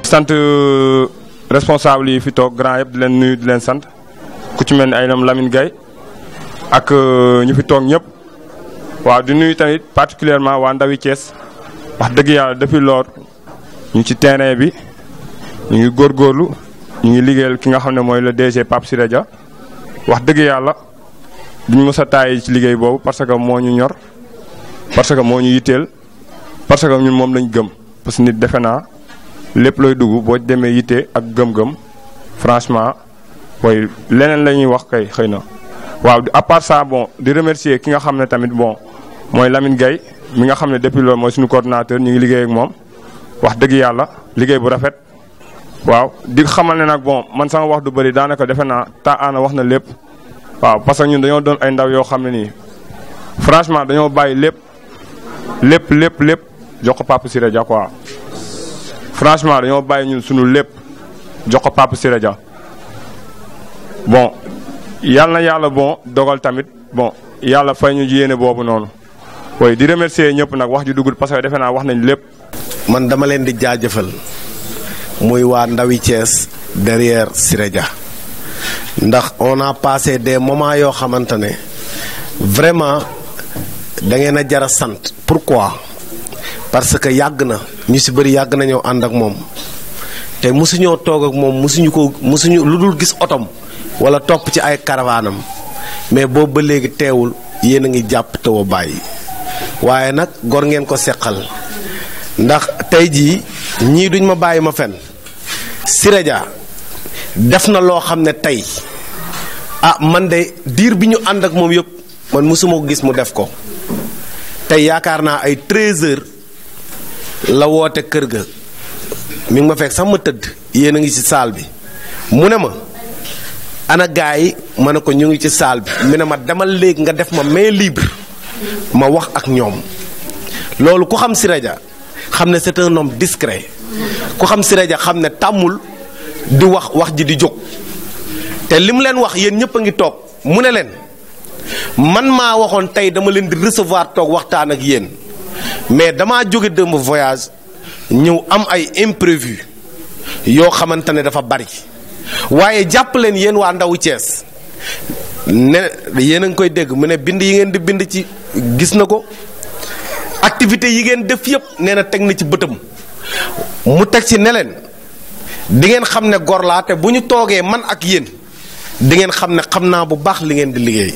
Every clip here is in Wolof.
sant responsable yi fi toog grand yëpp di leen nuyu di leen sant ku ci mel ni ay Lamine Gaye ak ñu fi toog ñëpp waaw di nuyu tamit particulièrement waa Ndawi Thiès wax dëgg yàlla depuis lors ñu ci terrain bi ñu ngi góorgóorlu ñu ngi liggéeyal ki nga xam ne mooy le DG Pape Siré Dia wax dëgg yàlla duñ mës a taay ci liggéey boobu parce que moo ñu ñor parce que moo ñu yitteel parce que ñun moom lañ gëm parce que nit defe naa lépp looy dugg boo demee yitte ak gëm-gëm franchement mooy leneen la ñuy wax kay xëy na. waaw à part ça bon di remercier ki nga xam ne tamit bon mooy Lamine Gaye mi nga xam ne depuis loolu mooy suñu coordinateur ñu ngi liggéey ak moom wax dëgg yàlla liggéey bu rafet. waaw di xamal ne nag bon man sama wax du bëri daanaka defe naa ana wax na lépp waaw parce que ñun dañoo doon ay ndaw yoo xam ne nii franchement dañoo bàyyi lépp jox ko Pape Siré Dia quoi. franchement dañoo bàyyi ñun suñu lépp jox ko Pape Siré Dia bon yàlla na yàlla bon dogal tamit bon yàlla fay ñu ji yéene boobu noonu oui di remercier ñëpp nag wax ji dugul parce que defe naa wax nañ lépp. man dama leen di jaajëfal muy waa Ndawi Thiès derrière Siré Dia ndax on a passé des moments yoo xamante ne vraiment da ngeen a jara sant. pourquoi parce que yàgg na ñu si bëri yàgg nañoo ànd ak moom te mosuñoo toog ak moom mosuñu lu dul gis otom wala topp ci ay caravanam mais boobu ba léegi teewul yéen a ngi jàpp te wa bàyyi waaye nag gor ngeen ko seqal ndax tey jii ñii duñ ma bàyyi ma fen Siré Dia def na loo xam ne tey man de diir bi ñu ànd ak moom yëpp man mosuma ko gis mu def ko tey yaakaar naa ay 13h la woote kër ga mi ngi ma fekk sax ma tëdd yéen a ngi ci saal bi mu ne ma ana gars yi ma ne ko ñu ngi ci saal bi mu ne ma demal léegi nga def ma main libre ma wax ak ñoom loolu ku xam Siré Dia xam ne c'est un homme discret ku xam Siré Dia xam ne tàmmul di wax ji di jóg te li mu leen wax yéen ñëpp a ngi toog mu ne leen man maa waxoon tey dama leen di recevoir toog waxtaan ak yéen mais damaa jóge démb voyage ñëw am ay imprévu yoo xamante ne dafa bari waaye jàpp leen yéen waa Ndawu Thiès ne yéen a ngi koy dégg mu ne bind yi ngeen di bind ci gis na ko activité yi ngeen def yépp nee na teg na ci bëtam mu teg ci ne leen di ngeen xam ne gor laa te bu ñu toogee man ak yéen di ngeen xam ne xam naa bu baax li ngeen di liggéey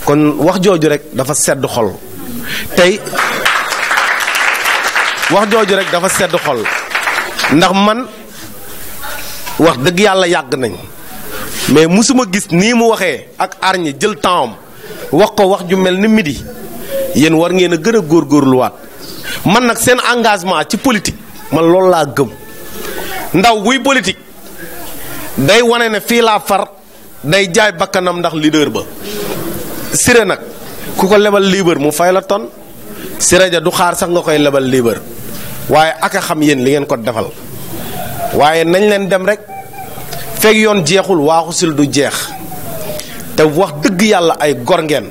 kon wax jooju rek dafa sedd xol tey wax jooju rek dafa sedd xol ndax man wax dëgg yàlla yàgg nañ mais musuma gis nii mu waxee ak arñi jël temps wax ko wax ju mel ni midi yéen war ngeen a gën a góorgóorluwaat man nag seen engagement ci politique man loolu laa gëm ndaw buy politique day wane ne fii laa far day jaay bakkanam ndax leader ba Siré nag ku ko lebal liibar mu fay la ton Siré Dia du xaar sax nga koy lebal liibar waaye ak a xam yéen li ngeen ko defal waaye nañ leen dem rek fekk yoon jeexul waaxu sil du jeex te wax dëgg yàlla ay gor ngeen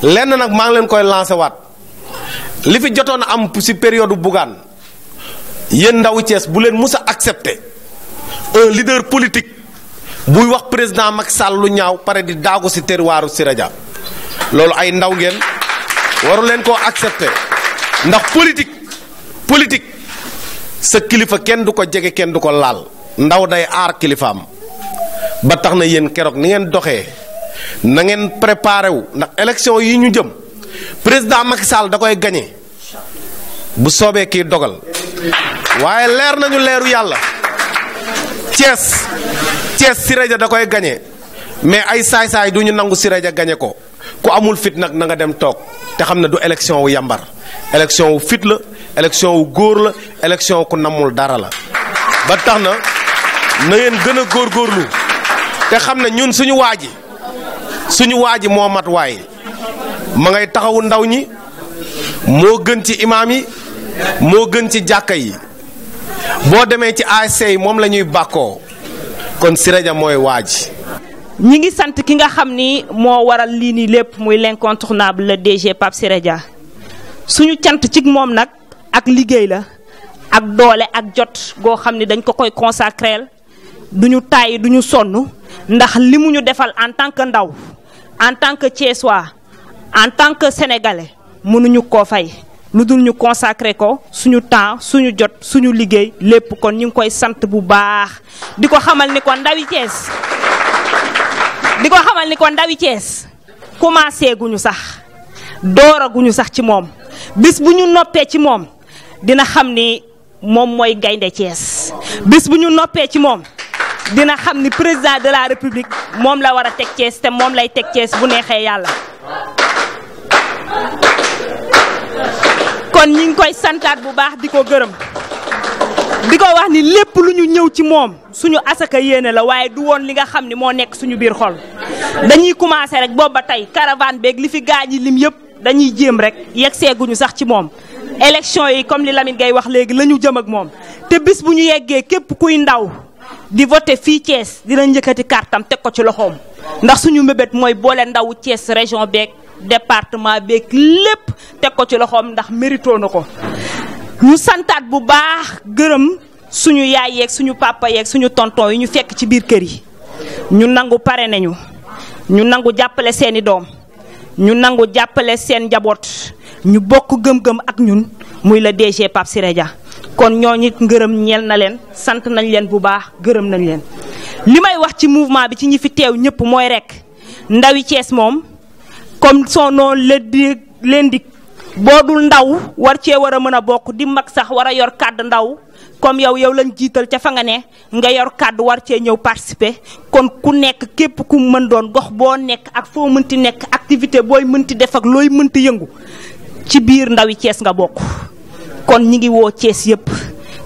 lenn nag maa ngi leen koy lancé waat li fi jotoon a am ci période Bougane yéen Ndawu Thiès bu leen mus a accepté un leader politique buy wax président Macky Sall lu ñaaw pare di daagu ci terroiru Siré Dia loolu ay ndaw ngeen waru leen koo accepté ndax politique sa kilifa kenn du ko jege kenn du ko laal ndaw day aar kilifaam ba tax na yéen keroog ni ngeen doxee na ngeen préparé wu ndax élection yi ñu jëm président Macky Sall da koy gagné bu soobee kii dogal waaye leer nañu leeru yàlla Thiès Siré Dia da koy gagné mais ay saay-saay du ñu nangu Siré Dia gagné ko ku amul fit nag na nga dem toog te xam ne du élection wu yambar élection wu fit la élection wu góor la élection ku namul dara la ba tax na ngeen gën a góorgóorlu te xam ne ñun suñu waa ji moo mat waaye ma ngay taxawu ndaw ñi moo gën ci imaam yi moo gën ci jàkka yi boo demee ci ASC yi moom la ñuy bàkkoo kon Siré Dia mooy waa ji ñi ngi sant ki nga xam ni moo waral lii nii lépp muy l'incontournable le DG Pape Siré Dia suñu cant ci moom nag ak liggéey la ak doole ak jot goo xam ne dañ ko koy consacrer duñu tàyyi duñu sonn ndax li mu ñu defal en tant que ndaw en tant que Thiessois en tant que sénégalais mënuñu koo fay lu dul ñu consacrer ko suñu temps suñu jot suñu liggéey lépp kon ñu ngi koy sant bu baax di ko xamal ni ko ndawi Thiès commencé guñu sax dooraguñu sax ci moom bis bu ñu noppee ci moom dina xam ni moom mooy gaynde Thiès bis bu ñu noppee ci moom dina xam ni président de la république moom la war a teg Thiès te moom lay teg Thiès bu neexee yàlla. kon ñi ngi koy santaat bu baax di ko gërëm di ko wax ni lépp lu ñu ñëw ci moom suñu asaka yéene la waaye du woon li nga xam ni moo nekk suñu biir xol dañuy commencé rek boobu ba tey caravane beeg li fi gaañi lim yëpp dañuy jéem rek yegg seeguñu sax ci moom. élection yi comme li Lamine Gueye wax léegi la ñu jëm ak moom te bis bu ñu yeggee képp kuy ndaw di voté fii Thiès dina njëkkati kartam teg ko ci loxoom ndax suñu mébét mooy boole ndawu Thiès région beeg département beeg lépp teg ko ci loxoom ndax mérito na ko. ñu santaat bu baax gërëm suñu yaay yeeg suñu papa yeeg suñu tonton yi ñu fekk ci biir kër yi ñu nangu pare nañu ñu nangu jàppale seeni doom ñu nangu jàppale seen njaboot ñu bokk gëm-gëm ak ñun muy le DG Pape Siré Dia kon ñooñu ngërëm ñeel na leen sant nañ leen bu baax gërëm nañ leen. li may wax ci mouvement bi ci ñi fi teew ñëpp mooy rek ndawi Thiès moom comme son nom leen di boo dul ndaw war cee war a mën a bokk di mag sax war a yor kàddu ndaw comme yow lañ jiital ca fa nga ne nga yor kàddu war cee ñëw participer kon ku nekk képp ku mën doon gox boo nekk ak foo mënti nekk activité booy mënti def ak looy mënti yëngu ci biir ndawi Thiès nga bokk. kon ñi ngi woo Thiès yëpp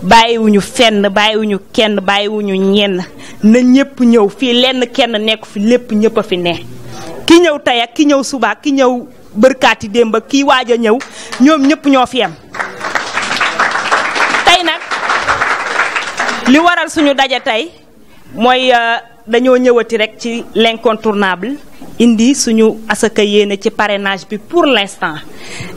bàyyiwuñu fenn bàyyiwuñu kenn bàyyiwuñu ñenn na ñëpp ñëw fii lenn kenn nekk fi lépp ñëpp a fi ne ki ñëw tey ak ki ñëw suba ki ñëw bërkaati démb ak kii waaj a ñëw ñoom ñëpp ñoo fi yem. tey nag li waral suñu daje tey mooy dañoo ñëwati rek ci l'incontournable indi suñu asaka yéene ci parrainage bi pour l'instant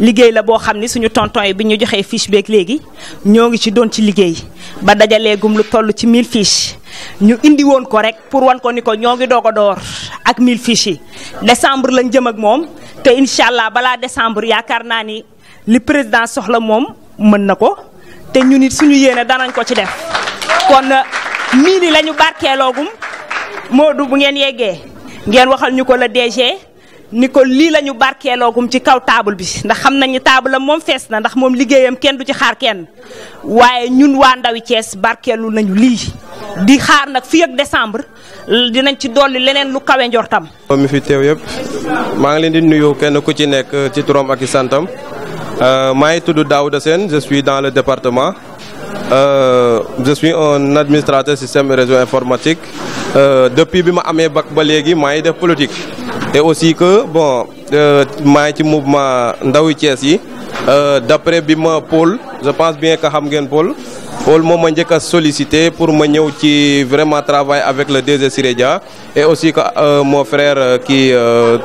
liggéey la boo xam ni suñu tonton yi bi ñu joxee fiche beeg léegi ñoo ngi ci doon ci liggéey ba dajaleegum lu toll ci 1000 fiches ñu indi woon ko rek pour wan ko ni ko ñoo ngi doog a door ak 1000 fiches yi décembre lañ jëm ak moom te incha allah balaa décembre yaakaar naa ni li président soxla moom mën na ko te ñu nit suñu yéene danañ ko ci def kon miini la ñu barkeeloogum Modou bu ngeen yeggee ngeen waxal ñu ko la DG ni ko lii la ñu barkeeloogum ci kaw table bi ndax xam nañu table am moom fees na ndax moom liggéeyam kenn du ci xaar kenn waaye ñun waa ndawi Thiès barkeelu nañu lii di xaar nag fii ak décembre dinañ ci dolli leneen lu kawe njortam. mi fi teew yëpp maa ngi leen di nuyu kenn ku ci nekk ci turam ak ci santam maa ngi tudd Daouda Sène je suis dans le département je suis un administrateur système et réseau informatique depuis bi ma amee bac ba léegi maa ngi def politique et aussi que bon maa ngi ci mouvement ndawi Thiès yi d'après bi ma Paul je pense bien que xam ngeen Paul moom ma njëkk a sollicité pour ma ñëw ci vraiment travailler avec le DG Siré Dia et aussi que mon frère kii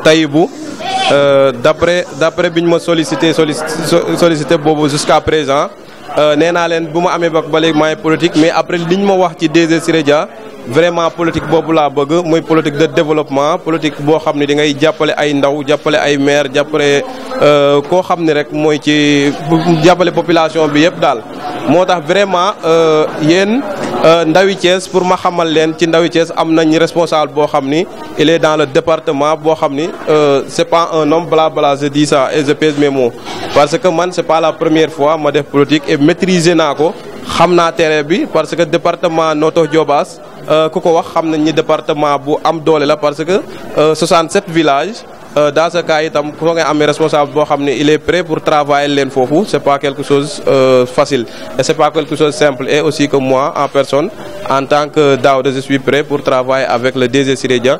Taïbou d'après bi ñu ma sollicité boobu jusqu'à présent nee naa leen bu ma amee bac ba léegi maa ngi politique mais après li ñu ma wax ci DG Siré Dia vraiment politique boobu laa bëgg muy politique de développement politique boo xam ne di ngay jàppale ay ndaw jàppale ay maire jàppale koo xam ne rek mooy ci jàppale population bi yëpp daal. moo tax vraiment yéen ndawi Thiès pour ma xamal leen ci ndawi Thiès am nañ responsable boo xam ni il est dans le département boo xam ni c'est pas un homme bla bla je dis ça et je pèse mes mots parce que man c'est pas la première fois ma def politique et maîtriser naa ko xam naa terrain bi parce que département Notto Diobass ku ko wax xam nañ ni département bu am doole la parce que 67 villages dans ce cas itam foo ngay amee responsable boo xam ne il est prêt pour travailler leen foofu c'est pas quelque chose facile et c'est pas quelque chose simple et aussi que moi en personne en tant que Daouda je suis prêt pour travailler avec le DG Siré Dia.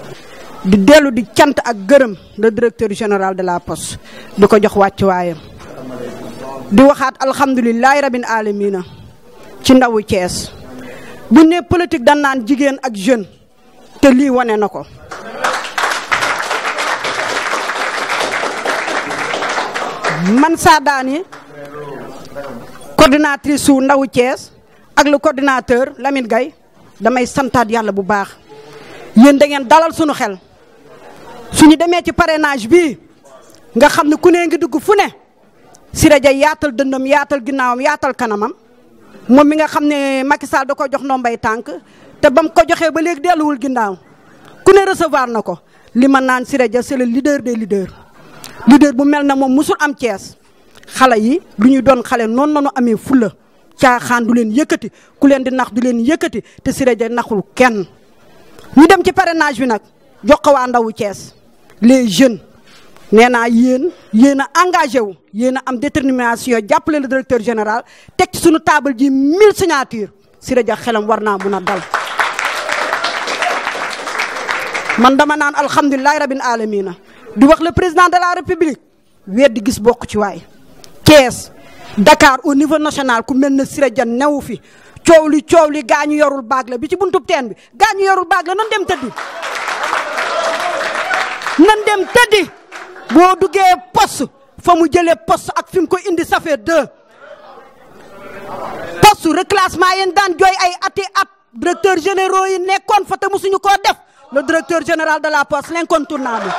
di dellu di cant ak gërëm le directeur général de la poste di ko jox wàccuwaayam di waxaat alhamdulilahi rabbil alamina ci ndawu Thiès bu ne politique dan naan jigéen ak jeune te lii wane na ko. man saa daani coordinatrice su ndawu Thiès ak le coordinateur Lamine Gaye damay santaat yàlla bu baax yéen da ngeen dalal sunu xel suñu demee ci parrainage bi nga xam ne ku ne ngi dugg fu ne Siré Dia yaatal dëndam yaatal ginnaawam yaatal kanamam moom mi nga xam ne Macky Sall da ko jox ndombay tànk te bam ko joxee ba léegi delluwul ginnaaw ku ne recevoir na ko li ma naan Siré Dia c'est le leader des leaders leader bu mel na moom musul am Thiès xale yi lu ñuy doon xale noonu la ñu amee fulla caaxaan du leen yëkkati ku leen di nax du leen yëkkati te Siré Dia naxul kenn. ñu dem ci parrainage bi nag jox ko waa ndawu Thiès les jeunes nee naa yéen a engagé wu yéen a am détermination jàppale le directeur général teg ci suñu table ji 1000 signatures Siré Dia xelam war naa mun a dal. man dama naan alhamdulilahi rabbil alamina di wax le président de la république weer di gis bokk ci waay Thiès Dakar au niveau national ku mel ne Siré Dia newu fi coow li gaa ñu yorul baag la bi ci buntub teen bi gaa ñu yorul baag la nan dem tëddi boo duggee poste fa mu jëlee poste ak fi mu ko indi ça fait 2 poste reclassement yéen daan jooy ay ati at directeur généraux yi nekkoon fa te musuñu koo def le directeur général de la poste l'incontournable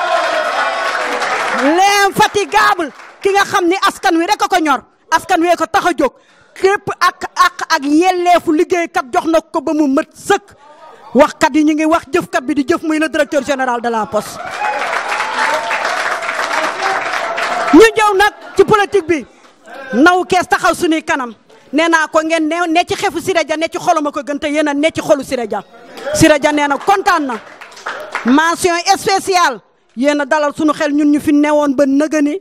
l'infatigable ki nga xam ni askan wi rek a ko ñor askan wee ko tax a jóg képp ak yelleefu liggéeykat jox na ko ba mu mët sëkk waxkat yi ñu ngi wax jëfkat bi di jëf muy le directeur général de la poste. ñu jëw nag ci politique bi naw Kees taxaw suñuy kanam nee naa ko ngeen ne ci xefu Siré Dia ne ci xoluma ko gën te yéen a ne ci xolu Siré Dia. Siré Dia nee na kontaan na mention spéciale yéen a dalal suñu xel ñun ñu fi newoon ba nëgëni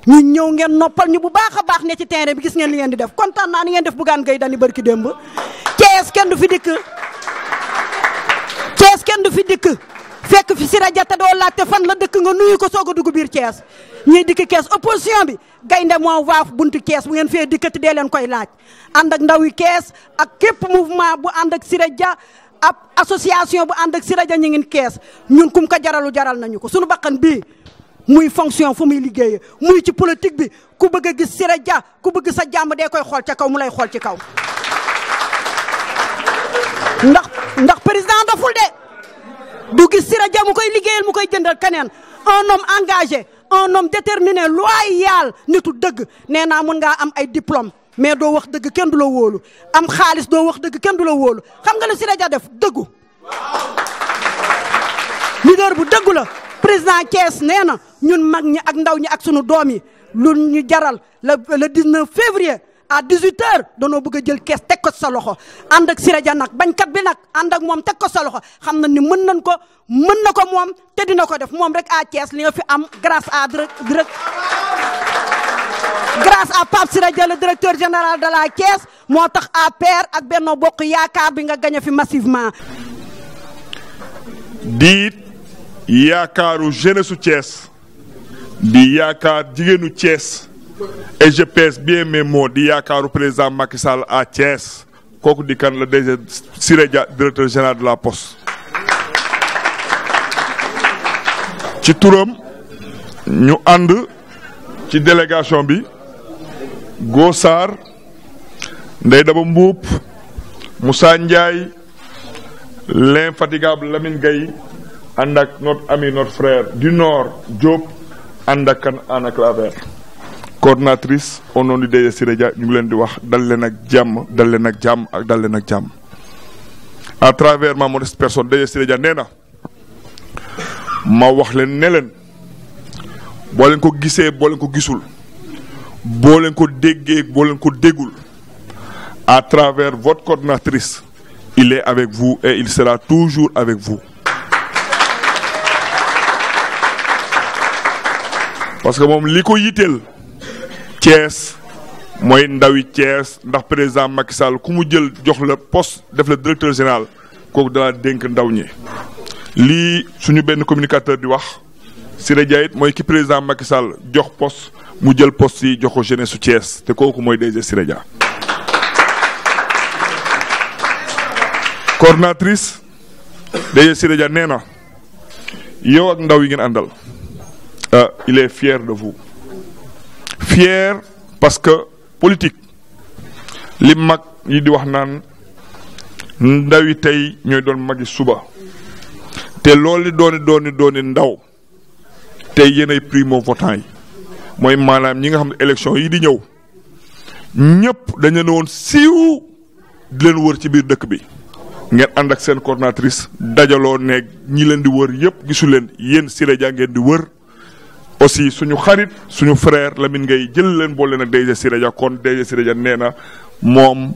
ñu ñëw ngeen noppal ñu bu baax a baax ne ci terrain bi gis ngeen li ngeen di def kontaan naa ni ngeen def Bougane Gueye Dany barki démb Thiès kenn du fi dikk fekk fi Siré Dia te doo laajte fan la dëkk nga nuyu ko soog a dugg biir Thiès ñiy dikk Thiès opposition bi gaynde moo waaf buntu Thiès bu ngeen fee dikkati dee leen koy laaj ànd ak ndawi Thiès ak képp mouvement bu ànd ak Siré Dia ab association bu ànd ak Siré Dia ñu ngi Thiès ñun kum ko jaral nañu ko suñu bakkan bii muy fonction fu muy liggéeyee muy ci politique bi ku bëgg a gis Siré Dia ku bëgg sa jàmm dee koy xool ca kaw mu lay xool ci kaw ndax président daful de du gis Siré Dia mu koy liggéeyal mu koy jëndal keneen un homme engagé un homme déterminé loyal nitu dëgg nee naa mun ngaa am ay diplôme mais doo wax dëgg kenn du la wóolu am xaalis doo wax dëgg kenn du la wóolu xam nga ne Siré Dia def dëggu leader bu dëggu la président Thiès nee na ñun mag ñi ak ndaw ñi ak sunu doom yi lu ñu jaral le 19 février à 18h danoo bëgg a jël Thiès teg ko sa loxo ànd ak Siré Dia nag bañkat bi nag ànd ak moom teg ko sa loxo xam na ni mën na ko moom te dina ko def moom rek à Thiès li nga fi am grâce à Pape Siré Dia le directeur général de la Thiès moo tax APR ak Benno Bokk Yaakaar bi nga gagné fi massivement. di yaakaaru jeunesse su Thiès di yaakaar jigéenu Thiès et je pèse bien mes mots di yaakaaru président Macky Sall à Thiès kooku di kan la DG Siré Dia directeur général de la Poste. ci turam ñu ànd ci délégation bi Gossar Ndeye Daba Mboup Moussa Ndiaye l'infatigable Lamine Gaye ànd ak notre ami notre frère du Nord Diop ànd ak kan Anna Claver coordinatrice au nom du DG Siré Dia ñu ngi leen di wax dal leen ak jàmm dal leen ak jàmm ak dal leen ak jàmm à travers ma modeste personne DG Siré Dia nee na ma wax leen ne leen boo leen ko gisee boo leen ko gisul boo leen ko déggee boo leen ko déggul à travers votre coordinatrice il est avec vous et il sera toujours avec vous. parce que moom li ko yitteel Thiès mooy ndawi Thiès ndax président Macky Sall ku mu jël jox la poste def la directeur général kooku dala dénk ndaw ñi. lii suñu benn communicateur di wax Siré Dia it mooy ki président Macky Sall jox poste mu jël poste yi jox ko jeunesse su Thiès te kooku mooy DG Siré Dia. coordinatrice DG Siré Dia nee na yow ak ndaw yi ngeen àndal il est fier de vous. fier parce que politique li mag yi di wax naan ndawi tey ñooy doon magi suba te loolu dooni ndaw tey yéenay primo votant yi mooy maanaam ñi nga xam ne élection yi di ñëw ñëpp dañu ne woon siiw di leen wër ci biir dëkk bi ngeen ànd ak seen coordinatrice dajaloo ne ñi leen di wër yëpp gisu leen yéen Siré Dia ngeen di wër aussi suñu xarit suñu frère Lamine Gueye jël leen boole leen ak DG Siré Dia kon DG Siré Dia nee na moom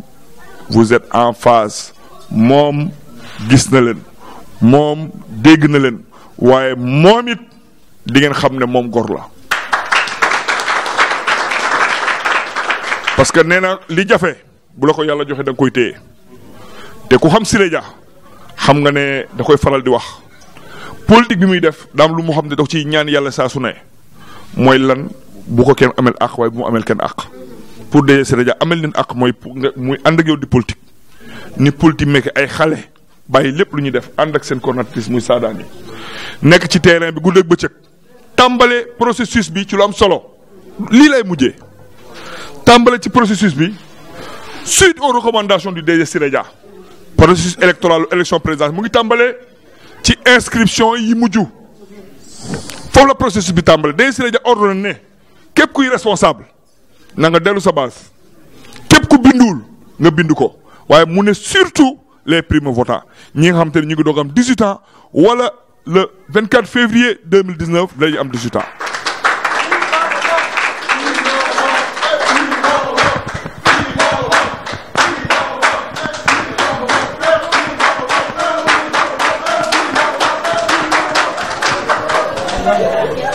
vous êtes en phase moom gis na leen moom dégg na leen waaye moom it di ngeen xam ne moom gor la parce que nee na li jafe bu la ko yàlla joxe da nga koy téye te ku xam Siré Dia xam nga ne da koy faral di wax politique bi muy def daam lu mu xam ne da ciy ñaan yàlla saa su ne mooy lan bu ko kenn amel àq waaye bu mu amel kenn àq pour DG Siré Dia amel leen àq mooy muy ànd ak yow di politique ni politique mekke ay xale bàyyi lépp lu ñuy def ànd ak seen coordinatrice muy Sadani nekk ci terrain bi guddeeg bëccëg tàmbale processus bi ci lu am solo lii lay mujjee tàmbale ci processus bi suite aux recommandations du DG Siré Dia processus électoral élection présidentielle mu ngi tàmbale ci inscription yi mujj foofu la processus bi tàmbale DG Siré Dia ordonné ne képp kuy responsable na nga dellu sa base képp ku binduwul nga bind ko waaye mu ne surtout les primo-votants ñi nga xam te ne ñu ngi doog am 18 ans wala le 24 février 2019 dañuy am 18 ans.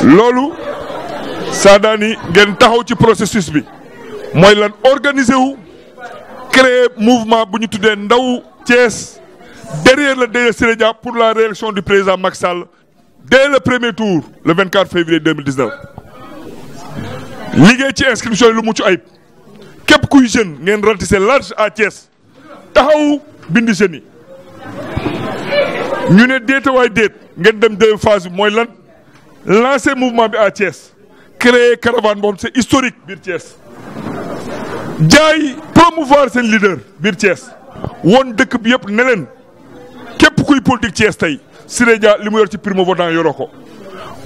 loolu Sadani ngeen taxaw ci processus bi mooy lan organiser wu créer mouvement bu ñu tuddee ndaw Thiès derrière le DG Siré Dia pour la réélection du président Macky Sall dès le premier tour le 24 février 2019 liggéey ci inscription yi lu mucc ayib képp kuy jeune ngeen ratisser large à Thiès taxaw bind jeunes yi ñu ne déeta waay déet ngeen dem deux phase bi mooy lan lancer mouvement bi à Thiès créer caravane boobu c'est historique biir Thiès jaay promouvoir seen leader biir Thiès woon dëkk bi yëpp ne leen képp kuy politique Thiès tey Siré Dia li mu yor ci primo-votant yoroo ko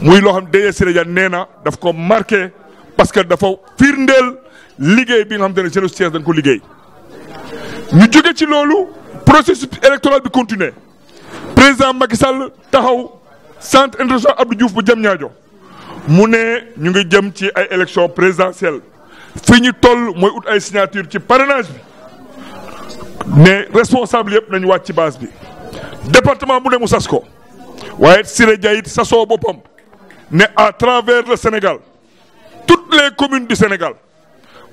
muy loo xam DG Siré Dia nee na daf ko marqué parce que dafa firndeel liggéey bi nga xam te ne jeunesse Thiès dañ ko liggéey. ñu jóge ci loolu processus électoral bi continuer président Macky Sall taxaw centre international Abdou Diouf bu Diamniadio mu ne ñu ngi jëm ci ay élections présidentielles fi ñu toll mooy ut ay signature ci parrainage bi mais responsable yëpp nañu wàcc ci base bi département bu ne mu sas ko waaye Siré Dia it sasoo boppam ne à travers le Sénégal toutes les communes du Sénégal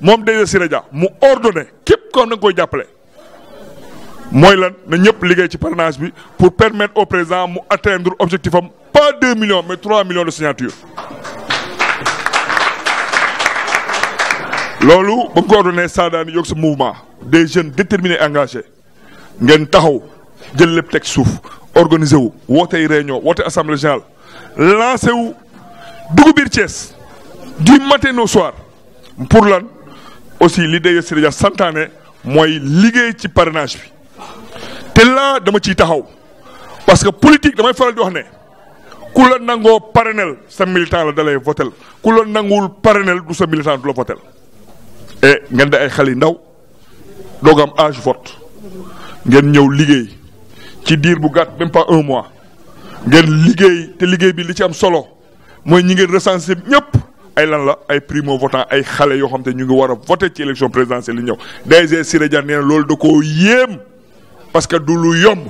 moom DG Siré Dia mu ordonné képp ko xam na nga koy jàppale mooy lan na ñëpp liggéey ci parrainage bi pour permettre au président mu atteindre objectif am pas 2 millions mais 3 millions de signatures. loolu ba mu ko ordonné Sadani yokk sa mouvement des jeunes déterminés engagés ngeen taxaw jël lépp teg suuf organiser wu wootey réunion woote assemblée générale lancé wu dugg biir Thiès du matin au soir pour lan aussi li DG Siré Dia santaane mooy liggéey ci parrainage bi te là dama ciy taxaw parce que politique damay faral di wax ne ku la nangoo parrainel sa militant la dalay votel ku la nanguwul parrainel du sa militant du la votel et ngeen di ay xale yu ndaw doog am âge vote ngeen ñëw liggéey ci diir bu gàtt même pas 1 mois ngeen liggéey te liggéey bi li ci am solo mooy ñi ngeen recensé ñëpp ay lan la ay primo votant ay xale yoo xam te ñu ngi war a voté ci élection présidentielle yi ñëw DG Siré Dia nee na loolu da koo yéem parce que du lu yomb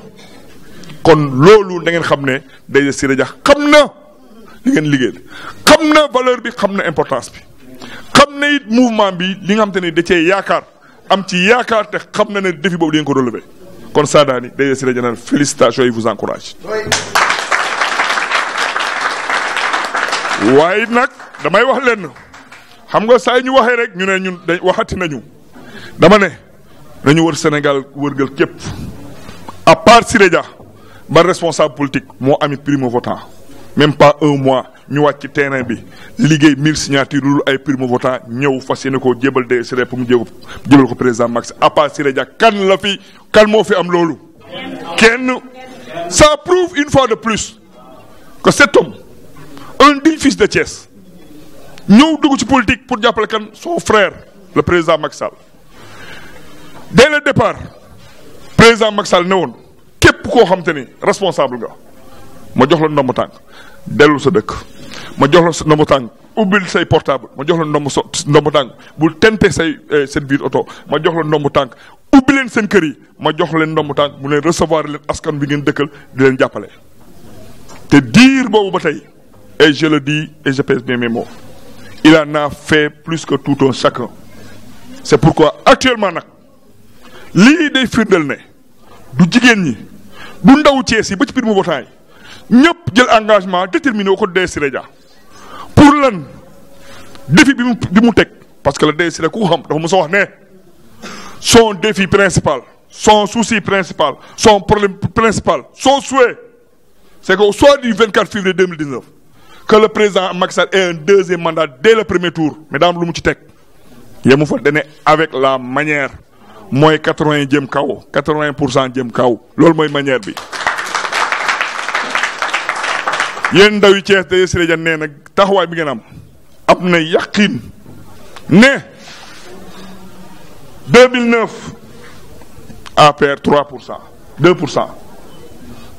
kon loolu da ngeen xam ne DG Siré Dia xam na li ngeen liggéey xam na valeur bi xam na importance bi xam na it mouvement bi li nga xam te ne da cee yaakaar am ci yaakaar te xam na ne défi boobu di ngeen ko relever kon Sadani DG Siré Dia naan félicitations yi vous encourage. waaye nag damay wax leen xam nga saa yi ñu waxee rek ñu ne ñun dañ waxati nañu dama ne nañu wër Sénégal wërgal képp à part Siré Dia ba responsable politique moo ami primo votant même pas 1 mois ñu wàcc ci terrain bi liggéey 1000 signatures lu ay primo-votants ñëw fas yéene koo jébal DSD pour mu jébal ko président Macky Sall à part Siré Dia kan moo fi am loolu. kenn ça prouve une fois de plus que cet homme un digne fils de Thiès ñëw dugg ci politique pour jàppale kan son frère le président Macky Sall dès le départ président Macky Sall ne woon képp koo xam te ni responsable nga ma jox la ndomb tànk dellu sa dëkk ma jox la ndomb tànk ubbil say portable ma jox la ndomb tànk bul tente seen biir oto ma jox la ndomb tànk ubbi leen seen kër yi ma jox leen ndomb tànk mu leen recevoir leen askan bi ngeen dëkkal di leen jàppale. te diir boobu ba tey et je le dis et je pèse bien mes mots il en a fait plus que tout un chacun. c'est pourquoi actuellement nag lii day firndeel ne du jigéen ñi du ndaw Thiès yi ba ci biir mu botaay ñëpp jël engagement déterminé ko DSD pour lan défi bi mu teg parce que le DSD ku ko xam dafa mos a wax ne son défi principal son souci principal son problème principal son souhait c'est qu'au soir du 24 février 2019 que le président Macky Sall ait un deuxième mandat dès le premier tour mais daam lu mu ci teg yemu fa dane avec la manière mooy 80 jëm kaw 80% jëm kaw loolu mooy manière bi. yéen ndaw yi Thiès DSD nee nag taxawaay bi ngeen am na yaqin ne 2009 APR 3%, 2%,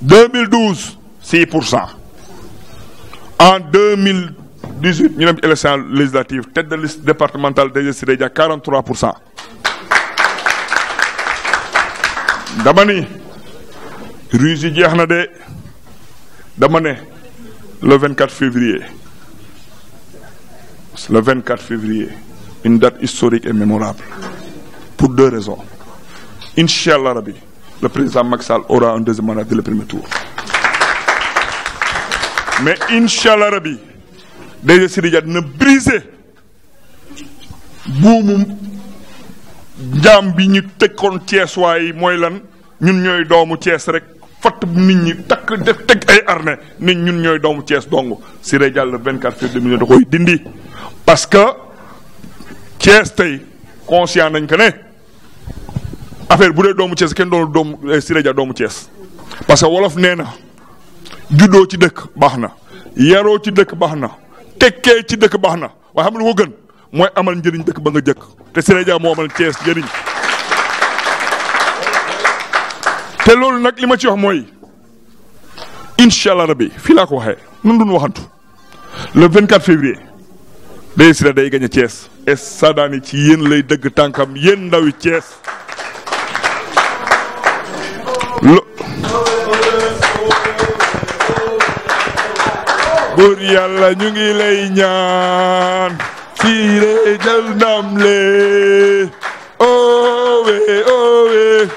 2012 6%, en 2018 ñu dem ci élection législative tête de liste départementale DSD 43%. dama ni ruse yi jeex na de dama ne le 24 février une date historique et mémorable pour deux raisons. Inch'Allah Rabbi, le président Macky Sall aura un deuxième mandat dès le premier tour. Mais Inch'Allah Rabbi, DSD dina briser buumu njaam bi ñu tëkkoon Thiès waaye mooy lan ñun ñooy doomu Thiès rek fatt nit ñi takk def teg ay arne nit ñun ñooy doomu Thiès dong Siré Dia le 24 février da koy dindi parce que Thiès tey conscient nañ que ne affaire bu dee doomu Thiès kenn doon doomu Siré Dia doomu Thiès parce que wolof nee na juddoo ci dëkk baax na yaroo ci dëkk baax na tekkee ci dëkk baax na waaye xam lu ko gën mooy amal njëriñ dëkk ba nga jëkk te Siré Dia moo amal Thiès njëriñ te loolu nag li ma ci wax mooy incha allah rabbi fii laa ko waxee nun duñ waxantu le 24 février DSD day gañ a Thiès et Sadani ci yéen lay dëgg tànkam yéen ndawi Thiès buur yàlla ñu ngi lay ñaan Siré jël ndam le owe owe